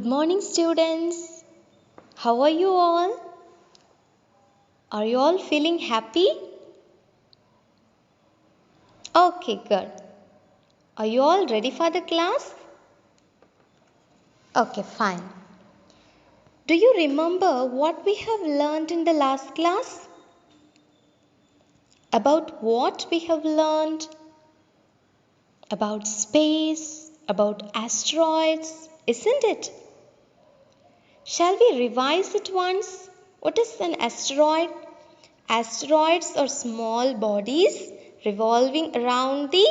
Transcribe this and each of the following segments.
Good morning, students. How are you all? Are you all feeling happy? Okay, good. Are you all ready for the class? Okay, fine. Do you remember what we have learned in the last class? About what we have learned? About space, about asteroids, isn't it? Shall we revise it once? What is an asteroid? Asteroids are small bodies revolving around the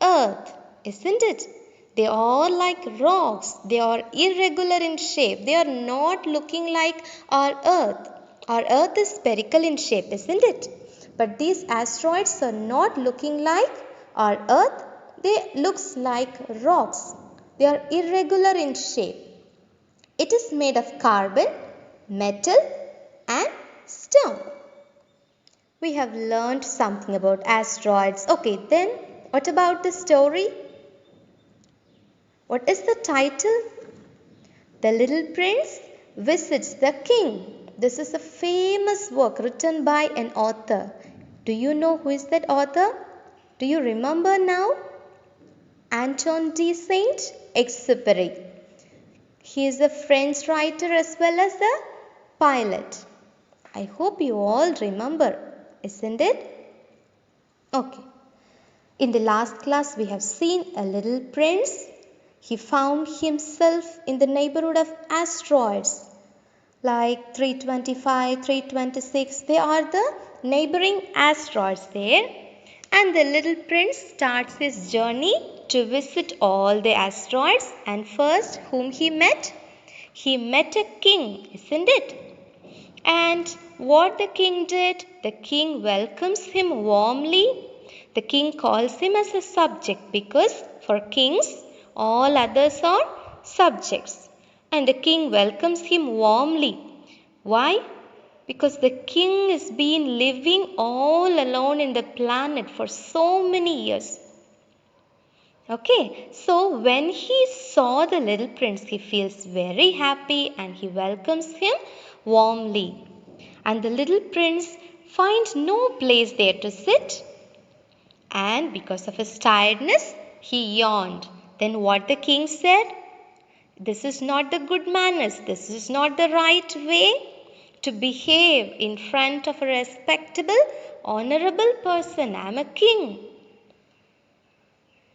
Earth, isn't it? They are like rocks. They are irregular in shape. They are not looking like our Earth. Our Earth is spherical in shape, isn't it? But these asteroids are not looking like our Earth. They looks like rocks. They are irregular in shape. It is made of carbon, metal and stone. We have learned something about asteroids. Okay, then what about the story? What is the title? The Little Prince Visits the King. This is a famous work written by an author. Do you know who is that author? Do you remember now? Antoine de Saint-Exupéry. He is a French writer as well as a pilot. I hope you all remember, isn't it? Okay. In the last class, we have seen a little prince. He found himself in the neighborhood of asteroids like 325, 326. They are the neighboring asteroids there. And the little prince starts his journey to visit all the asteroids. And first, whom he met? He met a king, isn't it? And what the king did? The king welcomes him warmly. The king calls him as a subject because for kings, all others are subjects. And the king welcomes him warmly. Why? Because the king has been living all alone in the planet for so many years. Okay, so when he saw the little prince, he feels very happy and he welcomes him warmly. And the little prince finds no place there to sit. And because of his tiredness, he yawned. Then what the king said? This is not the good manners. This is not the right way to behave in front of a respectable, honorable person. I am a king.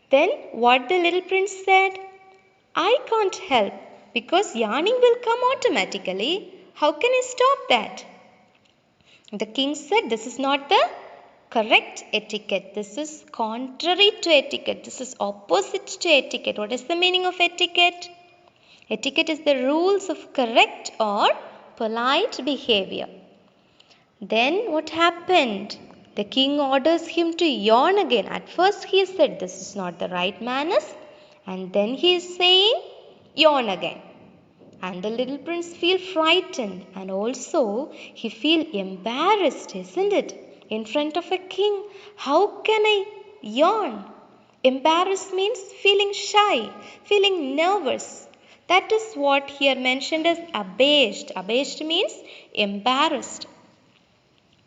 Then what the little prince said? I can't help because yawning will come automatically. How can I stop that? The king said, this is not the correct etiquette. This is contrary to etiquette. This is opposite to etiquette. What is the meaning of etiquette? Etiquette is the rules of correct or polite behavior. Then what happened? The king orders him to yawn again. At first he said this is not the right manners. And then he is saying yawn again. And the little prince feel frightened and also he feel embarrassed, isn't it? In front of a king. How can I yawn? Embarrassed means feeling shy, feeling nervous. That is what here mentioned as abashed. Abashed means embarrassed.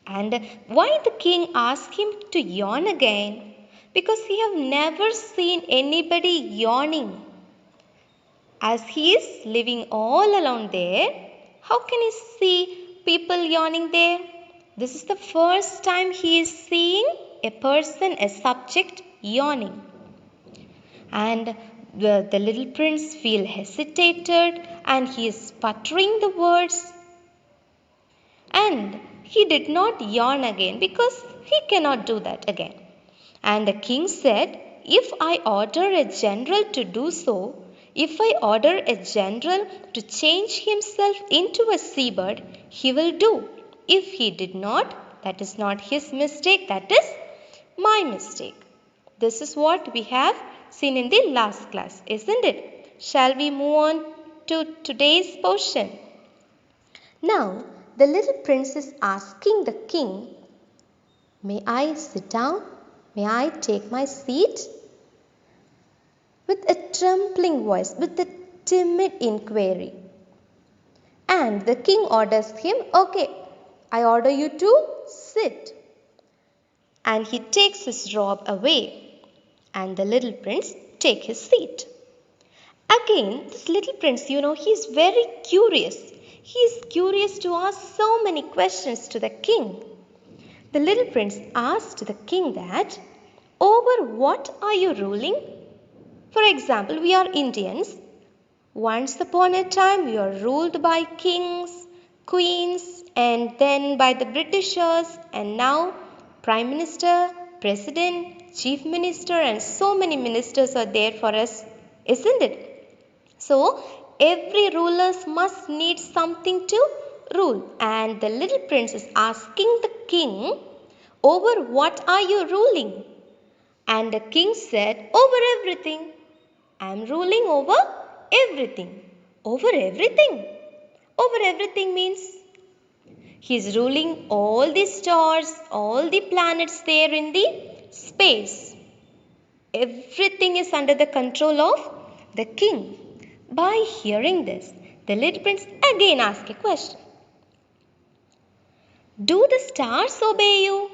And why the king asked him to yawn again? Because he have never seen anybody yawning. As he is living all alone there, how can he see people yawning there? This is the first time he is seeing a person, a subject, yawning. And the little prince feel hesitated and he is sputtering the words. And he did not yawn again because he cannot do that again. And the king said, if I order a general to do so, if I order a general to change himself into a seabird, he will do. If he did not, that is not his mistake, that is my mistake. This is what we have seen in the last class, isn't it? Shall we move on to today's portion? Now, the little prince is asking the king, may I sit down? May I take my seat? With a trembling voice, with a timid inquiry. And the king orders him, okay, I order you to sit. And he takes his robe away, and the little prince take his seat. Again, this little prince, he is very curious. He is curious to ask so many questions to the king. The little prince asked the king that, over what are you ruling? For example, we are Indians. Once upon a time, we were ruled by kings, queens, and then by the Britishers, and now Prime Minister, President, Chief Minister, and so many ministers are there for us, isn't it? So, every ruler must need something to rule, and the little prince is asking the king, over what are you ruling? And the king said, over everything. I am ruling over everything. Over everything. Over everything means he is ruling all the stars, all the planets there in the space. Everything is under the control of the king. By hearing this, the little prince again asked a question. Do the stars obey you?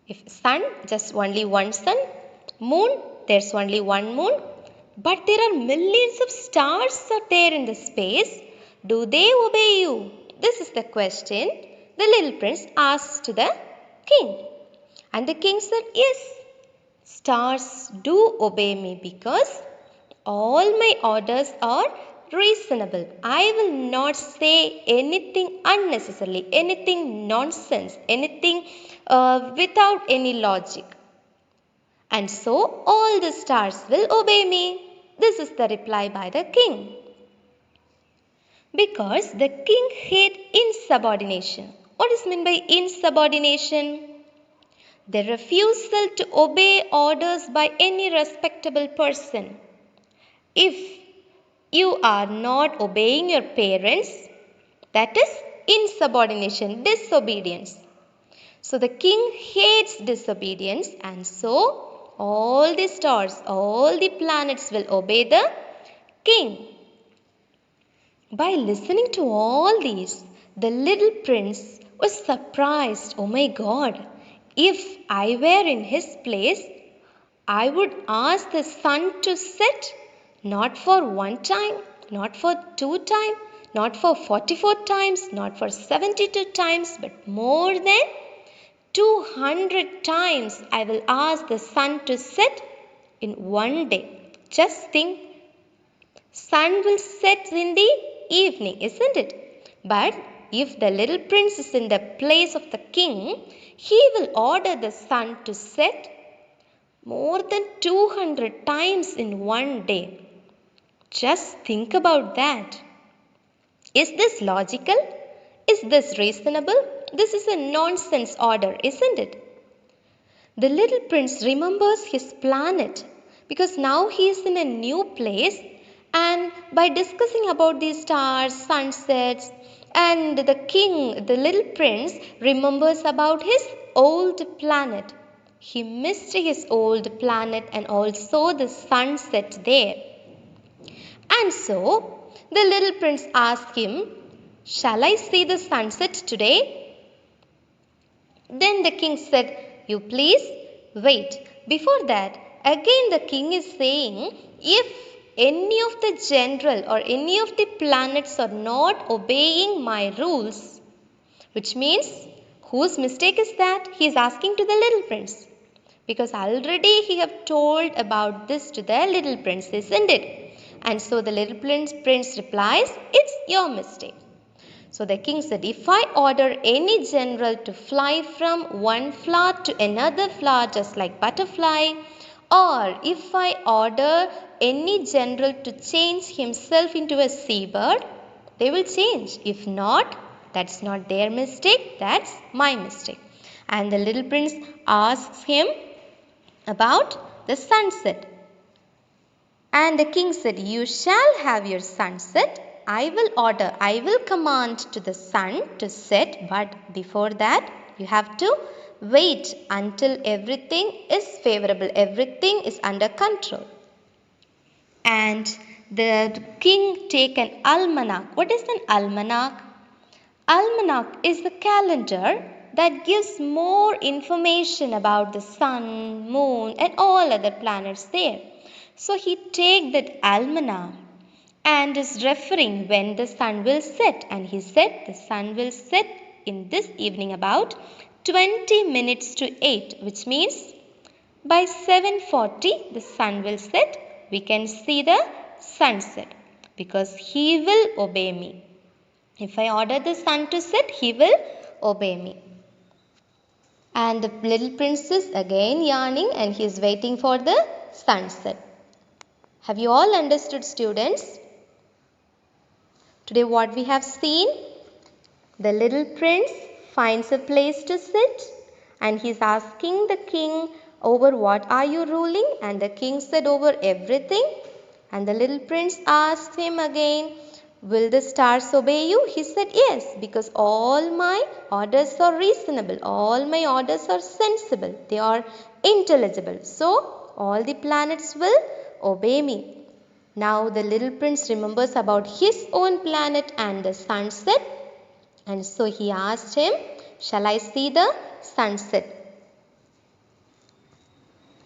If sun, just only one sun. Moon, there's only one moon. But there are millions of stars out there in the space. Do they obey you? This is the question the little prince asked to the king. And the king said, yes, stars do obey me because all my orders are reasonable. I will not say anything unnecessarily, anything nonsense, anything without any logic. And so all the stars will obey me. This is the reply by the king. Because the king hates insubordination. What is meant by insubordination? The refusal to obey orders by any respectable person. If you are not obeying your parents, that is insubordination, disobedience. So the king hates disobedience, and so all the stars, all the planets will obey the king. By listening to all these, the little prince was surprised. Oh my God, if I were in his place, I would ask the sun to set, not for one time, not for two times, not for 44 times, not for 72 times, but more than 200 times I will ask the sun to set in one day. Just think, sun will set in the evening, isn't it? But if the little prince is in the place of the king, he will order the sun to set more than 200 times in one day. Just think about that. Is this logical? Is this reasonable? This is a nonsense order, isn't it? The little prince remembers his planet because now he is in a new place, and by discussing about the stars, sunsets, and the king, the little prince remembers about his old planet. He missed his old planet and also the sunset there. And so the little prince asked him, shall I see the sunset today? Then the king said, you please wait. Before that, again the king is saying, if any of the general or any of the planets are not obeying my rules, which means whose mistake is that? He is asking to the little prince. Because already he have told about this to the little prince, isn't it? And so the little prince replies, it's your mistake. So the king said, if I order any general to fly from one flower to another flower just like butterfly, or if I order any general to change himself into a seabird, they will change. If not, that's not their mistake, that's my mistake. And the little prince asks him about the sunset. And the king said, you shall have your sunset. I will command to the sun to set, but before that, you have to wait until everything is favorable, everything is under control. And The king take an almanac. What is an almanac? Almanac is the calendar that gives more information about the sun, moon and all other planets there. So he take that almanac and is referring when the sun will set, and he said the sun will set in this evening about 20 minutes to 8, which means by 7:40 the sun will set. We can see the sunset because he will obey me. If I order the sun to set, he will obey me. And the little prince is again yawning and he is waiting for the sunset. Have you all understood, students? Today what we have seen? The little prince finds a place to sit and he is asking the king, over what are you ruling? And the king said, over everything. And the little prince asked him again, will the stars obey you? He said, yes, because all my orders are reasonable. All my orders are sensible. They are intelligible. So, all the planets will obey me. Now, the little prince remembers about his own planet and the sunset. And so, he asked him, shall I see the sunset?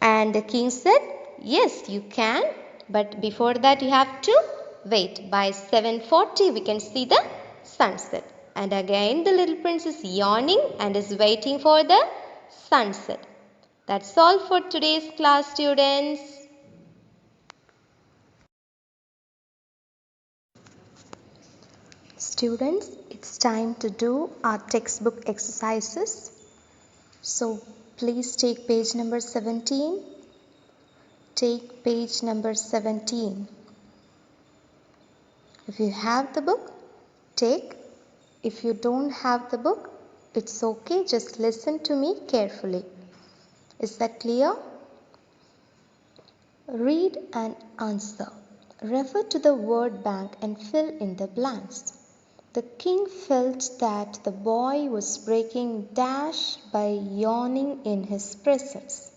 And the king said, yes, you can. But before that, you have to wait. By 7:40, we can see the sunset. And again, the little prince is yawning and is waiting for the sunset. That's all for today's class, students. Students, it's time to do our textbook exercises. So, please take page number 17. Take page number 17. If you have the book, take. If you don't have the book, it's okay. Just listen to me carefully. Is that clear? Read and answer. Refer to the word bank and fill in the blanks. The king felt that the boy was breaking dash by yawning in his presence.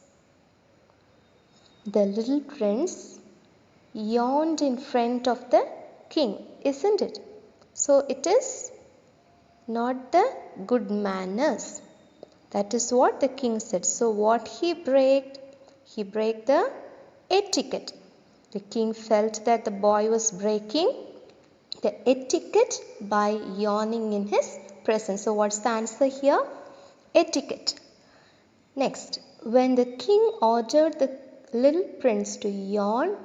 The little prince yawned in front of the king, isn't it? So it is not the good manners. That is what the king said. So what he break? He break the etiquette. The king felt that the boy was breaking the etiquette by yawning in his presence. So what's the answer here? Etiquette. Next, when the king ordered the little prince to yawn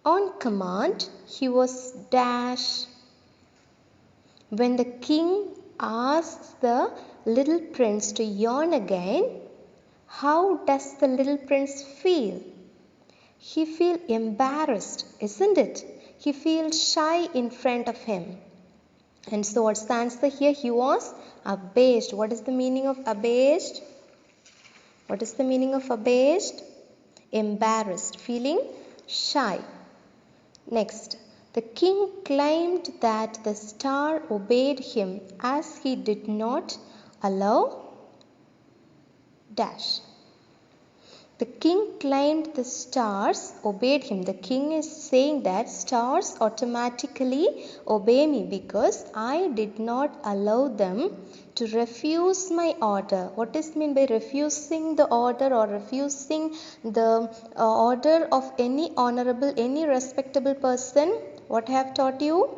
on command, he was dash. When the king asks the little prince to yawn again, how does the little prince feel? He feels embarrassed, isn't it? He feels shy in front of him. And so what's the answer here? He was abased. What is the meaning of abased? What is the meaning of abased? Embarrassed, feeling shy. Next, the king claimed that the star obeyed him as he did not allow dash. The king claimed the stars obeyed him. The king is saying that stars automatically obey me because I did not allow them to refuse my order. What is meant by refusing the order or refusing the order of any honorable, any respectable person? What I have taught you?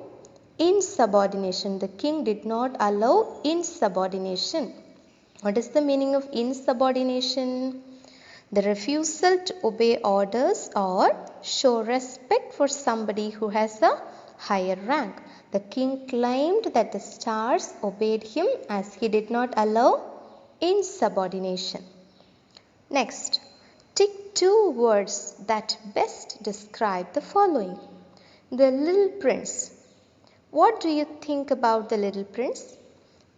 Insubordination. The king did not allow insubordination. What is the meaning of insubordination? The refusal to obey orders or show respect for somebody who has a higher rank. The king claimed that the stars obeyed him as he did not allow insubordination. Next, tick two words that best describe the following. The little prince. What do you think about the little prince?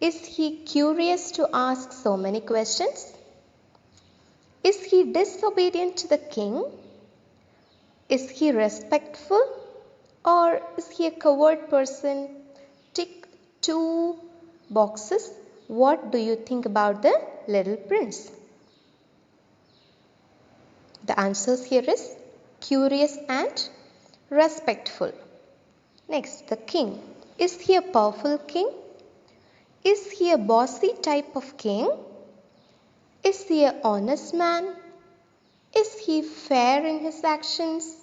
Is he curious to ask so many questions? Is he disobedient to the king? Is he respectful? Or is he a coward person? Tick two boxes. What do you think about the little prince? The answers here is curious and respectful. Next, the king. Is he a powerful king? Is he a bossy type of king? Is he an honest man? Is he fair in his actions?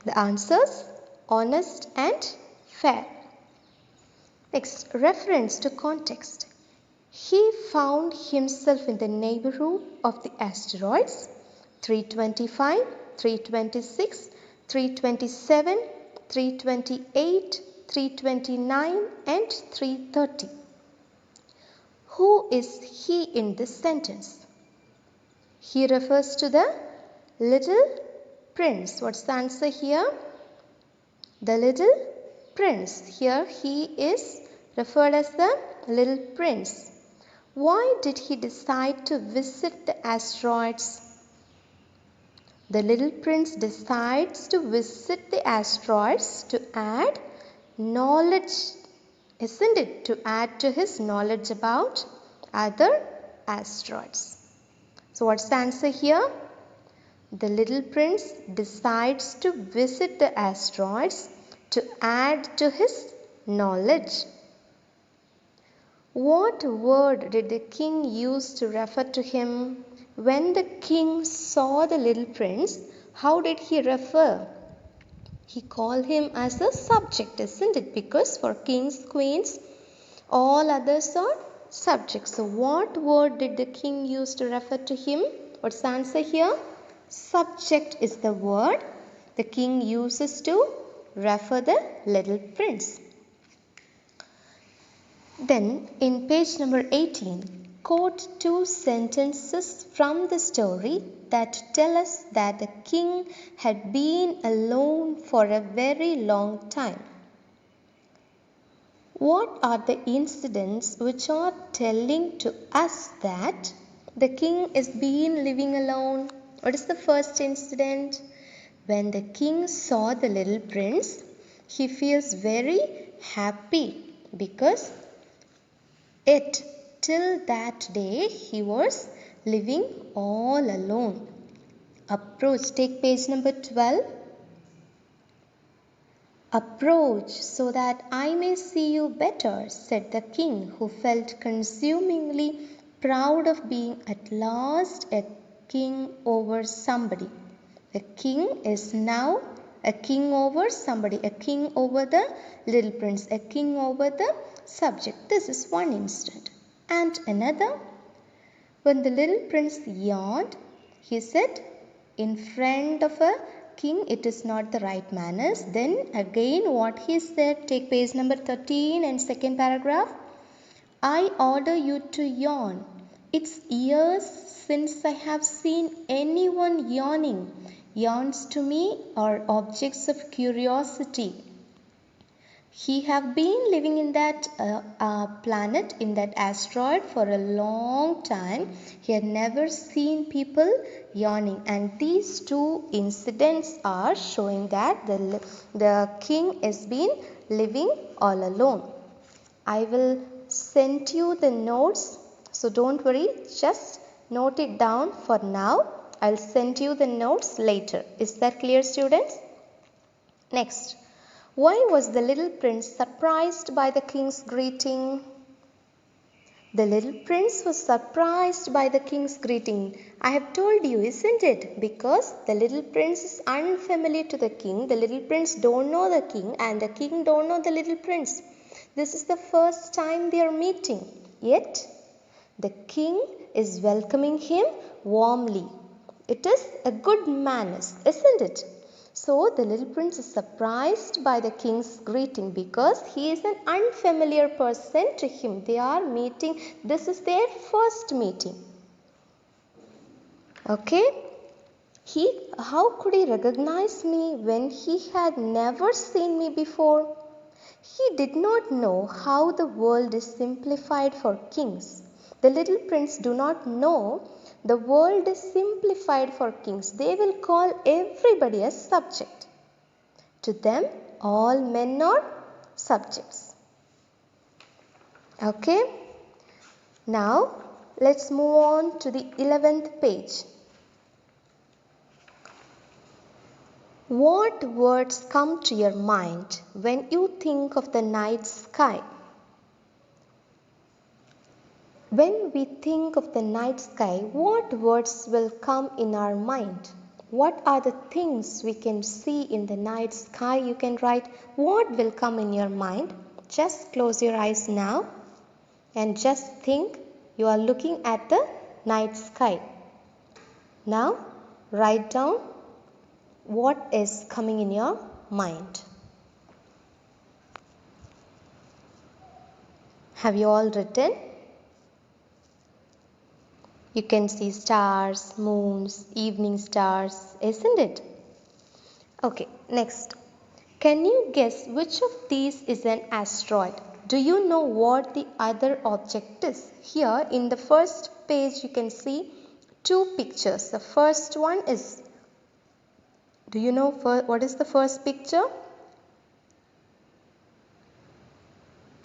The answers: honest and fair. Next, reference to context. He found himself in the neighborhood of the asteroids 325, 326, 327, 328, 329 and 330. Who is he in this sentence? He refers to the little prince. What's the answer here? The little prince. Here he is referred as the little prince. Why did he decide to visit the asteroids? The little prince decides to visit the asteroids to add knowledge, isn't it? To add to his knowledge about other asteroids. So what's the answer here? The little prince decides to visit the asteroids to add to his knowledge. What word did the king use to refer to him? When the king saw the little prince, how did he refer? He called him as a subject, isn't it? Because for kings, queens, all others are subjects. So what word did the king use to refer to him? What's the answer here? Subject is the word the king uses to refer the little prince. Then in page number 18, quote two sentences from the story that tell us that the king had been alone for a very long time. What are the incidents which are telling to us that the king is been living alone? What is the first incident? When the king saw the little prince, he feels very happy because till that day he was living all alone. Approach, take page number 12. Approach so that I may see you better, said the king, who felt consumingly proud of being at last a king over somebody. The king is now a king over somebody, a king over the little prince, a king over the subject. This is one instant. And another, when the little prince yawned, he said, in front of a king, it is not the right manners. Then again what he said, take page number 13 and second paragraph. I order you to yawn. It's years since I have seen anyone yawning. Yawns to me are objects of curiosity. He have been living in that planet, in that asteroid for a long time. He had never seen people yawning, and these two incidents are showing that the king has been living all alone. I will send you the notes, so don't worry, just note it down for now. I'll send you the notes later. Is that clear, students? Next. Why was the little prince surprised by the king's greeting? The little prince was surprised by the king's greeting. I have told you, isn't it? Because the little prince is unfamiliar to the king. The little prince don't know the king and the king don't know the little prince. This is the first time they are meeting. Yet, the king is welcoming him warmly. It is a good manners, isn't it? So the little prince is surprised by the king's greeting because he is an unfamiliar person to him. They are meeting. This is their first meeting. Okay. How could he recognize me when he had never seen me before? He did not know how the world is simplified for kings. The little prince do not know the world is simplified for kings. They will call everybody a subject. To them, all men are subjects. Okay. Now, let's move on to the 11th page. What words come to your mind when you think of the night sky? When we think of the night sky, what words will come in our mind? What are the things we can see in the night sky? You can write what will come in your mind. Just close your eyes now and just think you are looking at the night sky. Now write down what is coming in your mind. Have you all written? You can see stars, moons, evening stars, isn't it? Okay, next. Can you guess which of these is an asteroid? Do you know what the other object is? Here in the first page you can see two pictures. The first one is, do you know what is the first picture?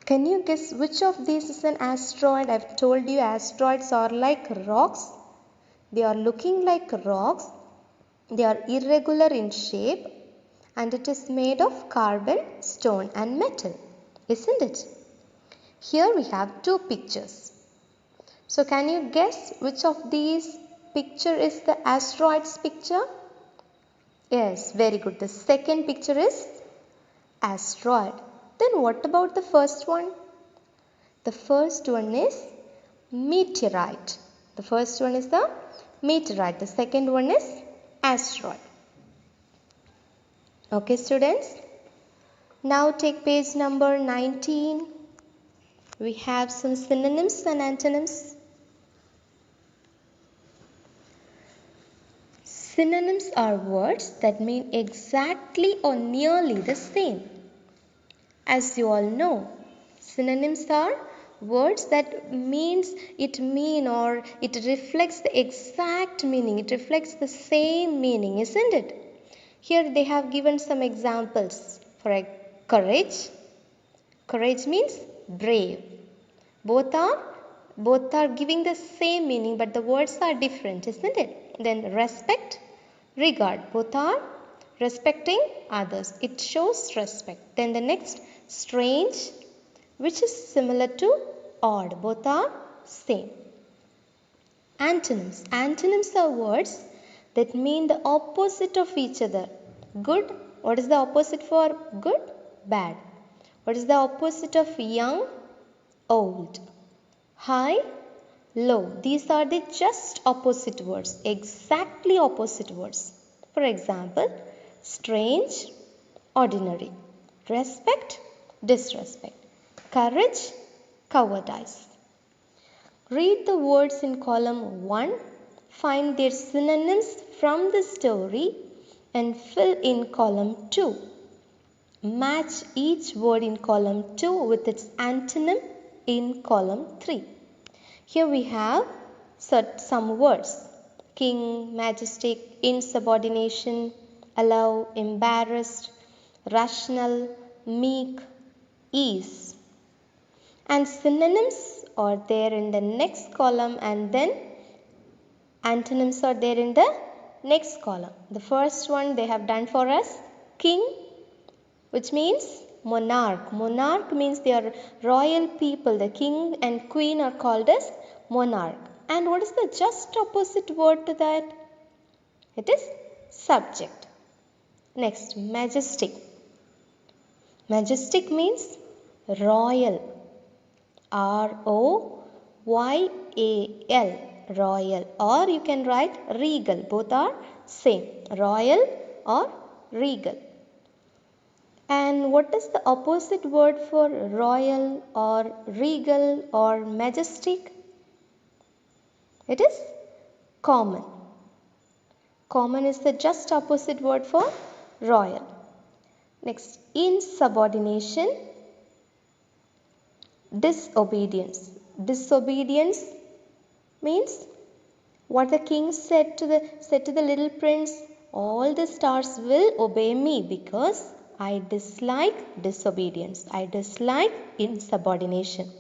Can you guess which of these is an asteroid? I've told you asteroids are like rocks. They are looking like rocks. They are irregular in shape and it is made of carbon, stone and metal. Isn't it? Here we have two pictures. So can you guess which of these picture is the asteroid's picture? Yes, very good. The second picture is asteroid. Then what about the first one? The first one is meteorite. The first one is the meteorite. The second one is asteroid. Okay, students. Now take page number 19. We have some synonyms and antonyms. Synonyms are words that mean exactly or nearly the same. As you all know, synonyms are words that or it reflects the exact meaning. It reflects the same meaning, isn't it? Here they have given some examples. For courage. Courage means brave. Both are giving the same meaning, but the words are different, isn't it? Then respect, regard. Both are respecting others. It shows respect. Then the next, strange, which is similar to odd. Both are same. Antonyms. Antonyms are words that mean the opposite of each other. Good. What is the opposite for good? Bad. What is the opposite of young? Old. High, low. These are the just opposite words, exactly opposite words. For example, strange, ordinary. Respect, disrespect. Courage, cowardice. Read the words in column 1, find their synonyms from the story and fill in column 2. Match each word in column 2 with its antonym in column 3. Here we have some words. King, majestic, insubordination, allow, embarrassed, rational, meek, ease. And synonyms are there in the next column and then antonyms are there in the next column. The first one they have done for us, king, which means monarch. Monarch means they are royal people. The king and queen are called as monarch. And what is the just opposite word to that? It is subject. Next, majestic. Majestic means royal. R-O-Y-A-L. Royal. Or you can write regal. Both are same. Royal or regal. And what is the opposite word for royal or regal or majestic? It is common. Common is the just opposite word for royal. Next, insubordination, disobedience. Disobedience means what the king said to the little prince, all the stars will obey me because I dislike disobedience. I dislike insubordination.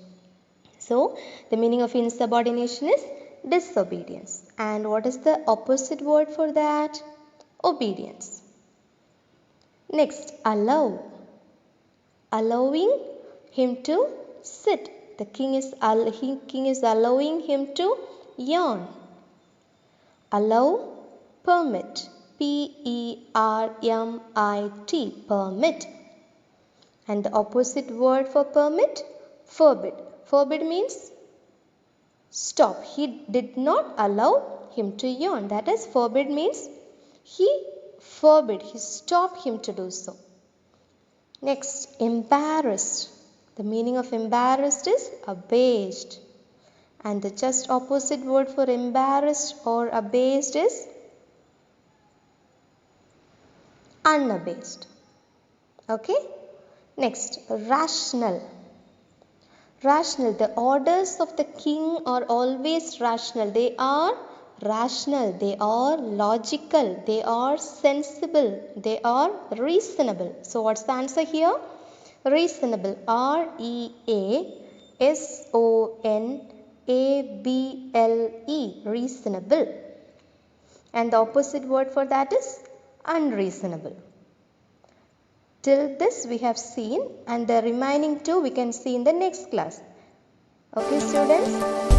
So, the meaning of insubordination is disobedience. And what is the opposite word for that? Obedience. Next, allow. Allowing him to sit. The king is allowing him to yawn. Allow, permit. P-E-R-M-I-T, permit. And the opposite word for permit, forbid. Forbid means stop. He did not allow him to yawn. That is, forbid means he stopped him to do so. Next, embarrassed. The meaning of embarrassed is abased. And the just opposite word for embarrassed or abased is unabased. Okay? Next, rational. Rational. The orders of the king are always rational. They are rational. They are logical. They are sensible. They are reasonable. So what's the answer here? Reasonable. R-E-A-S-O-N-A-B-L-E. Reasonable. And the opposite word for that is unreasonable. Till this we have seen, and the remaining two we can see in the next class. Okay, students?